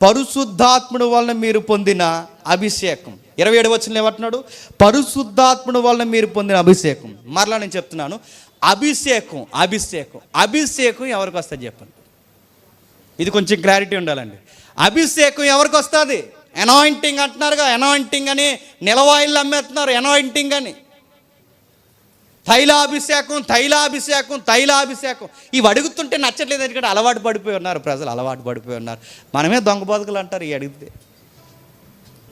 పరిశుద్ధాత్ముడు వలన మీరు పొందిన అభిషేకం. 27 వచనంలో ఏమంటున్నాడు? పరిశుద్ధాత్ముడు వలన మీరు పొందిన అభిషేకం. మరలా నేను చెప్తున్నాను, అభిషేకం అభిషేకం అభిషేకం ఎవరికి వస్తుంది చెప్పండి. ఇది కొంచెం క్లారిటీ ఉండాలండి. అభిషేకం ఎవరికి వస్తుంది? అనాయింటింగ్ అంటున్నారుగా, అనాయింటింగ్ అని నిలవాయిల్లు అమ్మేస్తున్నారు, అనాయింటింగ్ అని. తైలాభిషేకం తైలాభిషేకం తైలాభిషేకం ఇవి అడుగుతుంటే నచ్చట్లేదు, ఎందుకంటే అలవాటు పడిపోయి ఉన్నారు ప్రజలు, అలవాటు పడిపోయి ఉన్నారు. మనమే దొంగ బతుకులు అంటారు ఈ అడిగితే.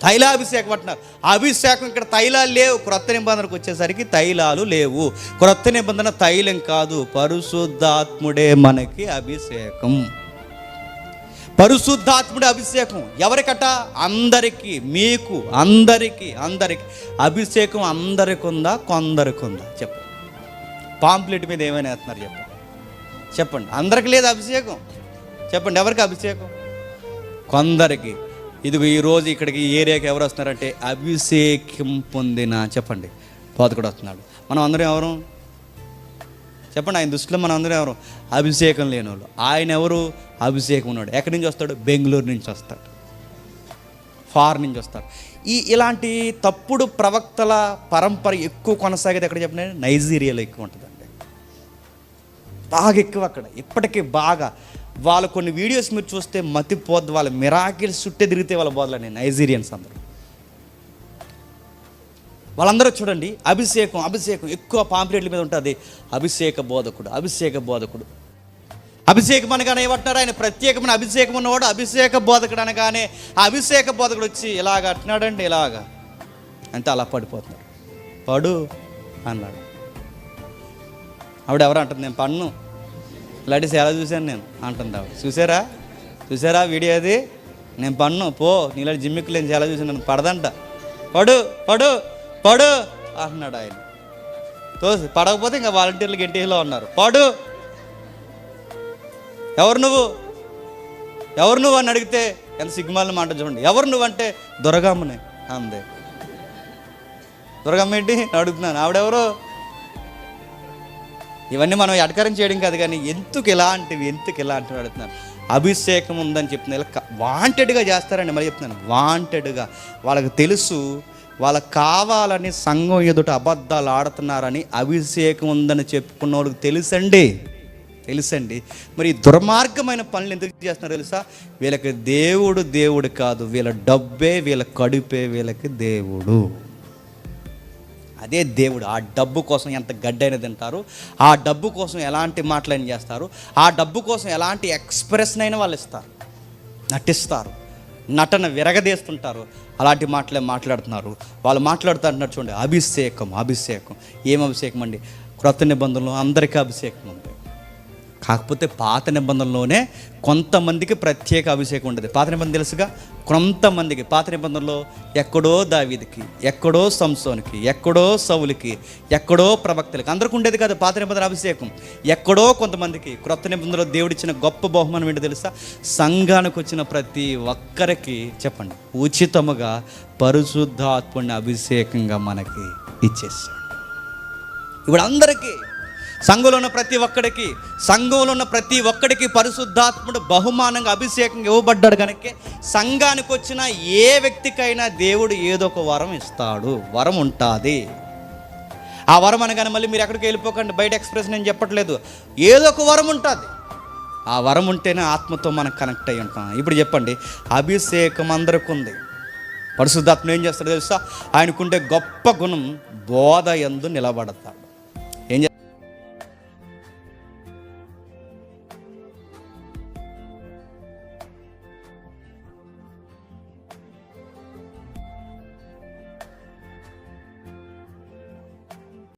తైలాభిషేకం అంటున్నారు. అభిషేకం ఇక్కడ తైలాలు లేవు. క్రొత్త నిబంధనకు వచ్చేసరికి తైలాలు లేవు. క్రొత్త నిబంధన తైలం కాదు, పరిశుద్ధాత్ముడే మనకి అభిషేకం. పరిశుద్ధాత్ముడి అభిషేకం ఎవరికట? అందరికీ, మీకు అందరికీ. అభిషేకం అందరికి ఉందా, కొందరికి ఉందా? చెప్పండి. పాంప్లెట్ మీద ఏమైనా వేస్తున్నారు చెప్పండి. అందరికి లేదు అభిషేకం. చెప్పండి, ఎవరికి అభిషేకం? కొందరికి. ఇదిగో ఈరోజు ఇక్కడికి ఈ ఏరియాకి ఎవరు వస్తున్నారంటే అభిషేకం పొందిన చెప్పండి బోధకుడు వస్తున్నాడు. మనం అందరం ఎవరు చెప్పండి? ఆయన దృష్టిలో మనం అందరం ఎవరు? అభిషేకం లేని వాళ్ళు. ఆయన ఎవరు? అభిషేకం ఉన్నాడు. ఎక్కడి నుంచి వస్తాడు? బెంగళూరు నుంచి వస్తాడు, ఫారెన్ నుంచి వస్తాడు. ఇలాంటి తప్పుడు ప్రవక్తల పరంపర ఎక్కువ కొనసాగేది ఎక్కడ చెప్పండి? నైజీరియాలో ఎక్కువ ఉంటుందండి, బాగా ఎక్కువ అక్కడ ఇప్పటికీ బాగా. వాళ్ళ కొన్ని వీడియోస్ మీరు చూస్తే మతిపోద్దు. వాళ్ళ మిరాకిల్స్ చుట్టే తిరిగితే వాళ్ళ బోధలని నైజీరియన్స్ అందరూ, వాళ్ళందరూ చూడండి అభిషేకం అభిషేకం ఎక్కువ పాంప్లెట్ల మీద ఉంటుంది. అభిషేక బోధకుడు అభిషేక బోధకుడు. అభిషేకం అనగానే ఏమంటున్నారు? ఆయన ప్రత్యేకమైన అభిషేకం ఉన్నవాడు అభిషేక బోధకుడు అనగానే ఆ అభిషేక బోధకుడు వచ్చి ఇలాగ అంటున్నాడండి, ఇలాగా అంతే, అలా పడిపోతున్నాడు. పడు అన్నాడు. ఆవిడ ఎవరు అంటుంది? నేను పన్ను ఇలాంటి ఎలా చూశాను నేను అంటుంది ఆవిడ. చూసారా వీడియో అది? నేను పన్ను పో, నీలాంటి జిమ్మిక్కు నేను చాలా చూసాను, నన్ను పడదంట. పడు పడు పడు అంటున్నాడు ఆయన. తోసి పడకపోతే ఇంకా వాలంటీర్లు గెంటీలో ఉన్నారు. పడు, ఎవరు నువ్వు అని అడిగితే ఎంత సిగ్గుమాలిన మాట చూడండి. ఎవరు నువ్వు అంటే దొరగమ్మనే అందే. దొరగమ్మ ఏంటి అడుగుతున్నాను, ఆవిడెవరు? ఇవన్నీ మనం ఎడకరం చేయడం కాదు, కానీ ఎందుకు ఇలాంటివి అడుగుతున్నాను. అభిషేకం ఉందని చెప్తున్నా, ఇలా వాంటెడ్గా చేస్తారండి. మరి చెప్తున్నాను, వాంటెడ్గా. వాళ్ళకి తెలుసు, వాళ్ళకి కావాలని సంఘం ఎదుట అబద్ధాలు ఆడుతున్నారని. అభిషేకం ఉందని చెప్పుకున్న వాళ్ళకి తెలుసండి. మరి దుర్మార్గమైన పనులు ఎందుకు చేస్తున్నారు తెలుసా? వీళ్ళకి దేవుడు కాదు, వీళ్ళ డబ్బే, వీళ్ళ కడుపే వీళ్ళకి దేవుడు. అదే దేవుడు. ఆ డబ్బు కోసం ఎంత గడ్డైన తింటారు, ఆ డబ్బు కోసం ఎలాంటి మాటలైనా చేస్తారు, ఆ డబ్బు కోసం ఎలాంటి ఎక్స్ప్రెషన్ అయినా వాళ్ళు ఇస్తారు, నటిస్తారు, నటన విరగదీస్తుంటారు. అలాంటి మాటలే మాట్లాడుతున్నారు వాళ్ళు. మాట్లాడుతుంటున్నారు చూడండి, అభిషేకం. ఏం అభిషేకం అండి? క్రొత్త నిబంధనలో అందరికీ అభిషేకం ఉంది. కాకపోతే పాత నిబంధనలోనే కొంతమందికి ప్రత్యేక అభిషేకం ఉండేది. పాత నిబంధన తెలుసుగా, కొంతమందికి. పాత నిబంధనలో ఎక్కడో దావీదుకి, ఎక్కడో సంసోనికి, ఎక్కడో సౌలుకి, ఎక్కడో ప్రవక్తలకి, అందరికి ఉండేది కాదు పాత నిబంధన అభిషేకం. ఎక్కడో కొంతమందికి. క్రొత్త నిబంధనలో దేవుడిచ్చిన గొప్ప బహుమానం ఏంటో తెలుసా? సంఘానికి వచ్చిన ప్రతి ఒక్కరికి చెప్పండి ఉచితముగా పరిశుద్ధాత్మని అభిషేకంగా మనకి ఇచ్చేసాడు. ఇప్పుడు అందరికీ, సంఘంలో ఉన్న ప్రతి ఒక్కడికి పరిశుద్ధాత్ముడు బహుమానంగా అభిషేకంగా ఇవ్వబడ్డాడు. కనుక సంఘానికి వచ్చిన ఏ వ్యక్తికైనా దేవుడు ఏదో ఒక వరం ఇస్తాడు, వరం ఉంటుంది. ఆ వరం అనగానే మళ్ళీ మీరు ఎక్కడికి వెళ్ళిపోకండి, బయట ఎక్స్ప్రెస్ నేను చెప్పట్లేదు. ఏదో ఒక వరం ఉంటుంది. ఆ వరం ఉంటేనే ఆత్మతో మనం కనెక్ట్ అయ్యి ఉంటాం. ఇప్పుడు చెప్పండి, అభిషేకం అందరికి ఉంది. పరిశుద్ధాత్మ ఏం చేస్తాడో తెలుసా? ఆయనకుండే గొప్ప గుణం బోధ యందు నిలబడతాడు.